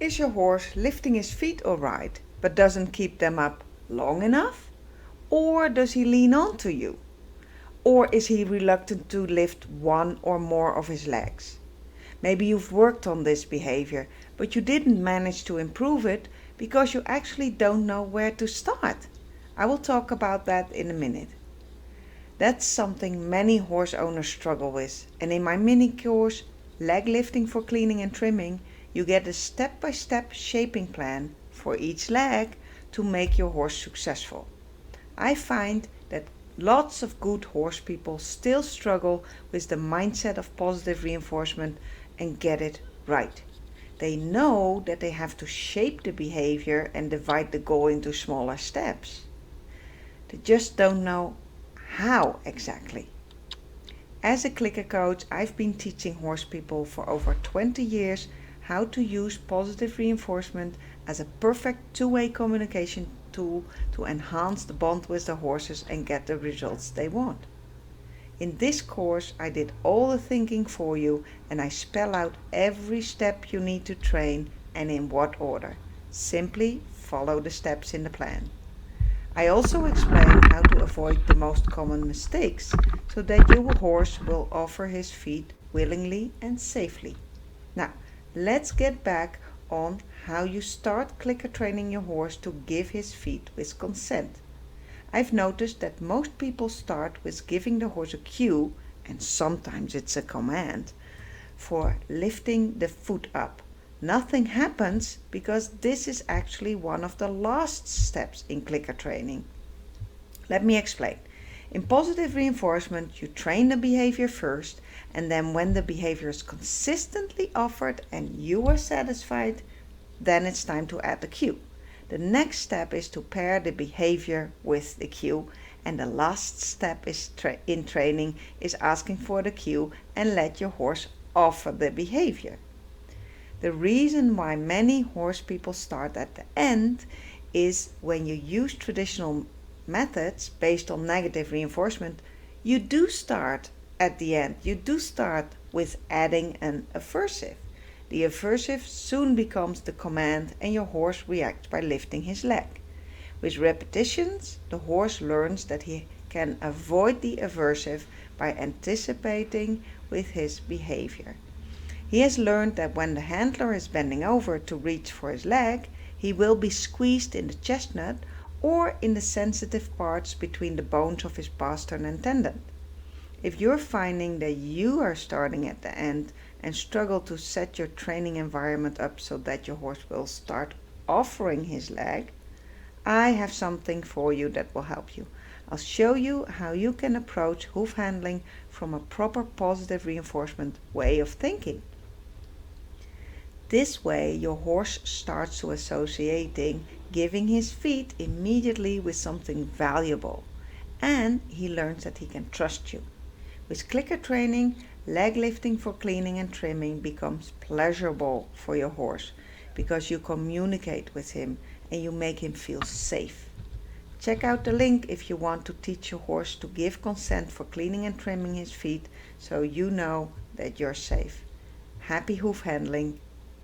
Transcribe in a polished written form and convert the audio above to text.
Is your horse lifting his feet all right, but doesn't keep them up long enough? Or does he lean onto you? Or is he reluctant to lift one or more of his legs? Maybe you've worked on this behavior, but you didn't manage to improve it because you actually don't know where to start. I will talk about that in a minute. That's something many horse owners struggle with, and in my mini course, Leg Lifting for Cleaning and Trimming, you get a step-by-step shaping plan for each leg to make your horse successful. I find that lots of good horse people still struggle with the mindset of positive reinforcement and get it right. They know that they have to shape the behavior and divide the goal into smaller steps. They just don't know how exactly. As a clicker coach, I've been teaching horse people for over 20 years how to use positive reinforcement as a perfect two-way communication tool to enhance the bond with the horses and get the results they want. In this course, I did all the thinking for you and I spell out every step you need to train and in what order. Simply follow the steps in the plan. I also explain how to avoid the most common mistakes so that your horse will offer his feet willingly and safely. Now, let's get back on how you start clicker training your horse to give his feet with consent. I've noticed that most people start with giving the horse a cue, and sometimes it's a command, for lifting the foot up. Nothing happens because this is actually one of the last steps in clicker training. Let me explain. In positive reinforcement, you train the behavior first, and then when the behavior is consistently offered and you are satisfied, then it's time to add the cue. The next step is to pair the behavior with the cue, and the last step in training is asking for the cue and let your horse offer the behavior. The reason why many horse people start at the end is when you use traditional methods based on negative reinforcement, you do start at the end. You do start with adding an aversive. The aversive soon becomes the command and your horse reacts by lifting his leg. With repetitions, the horse learns that he can avoid the aversive by anticipating with his behavior. He has learned that when the handler is bending over to reach for his leg, he will be squeezed in the chestnut or in the sensitive parts between the bones of his pastern and tendon. If you're finding that you are starting at the end and struggle to set your training environment up so that your horse will start offering his leg, I have something for you that will help you. I'll show you how you can approach hoof handling from a proper positive reinforcement way of thinking. This way your horse starts to associating giving his feet immediately with something valuable, and he learns that he can trust you. With clicker training, leg lifting for cleaning and trimming becomes pleasurable for your horse because you communicate with him and you make him feel safe. Check out the link if you want to teach your horse to give consent for cleaning and trimming his feet so you know that you're safe. Happy hoof handling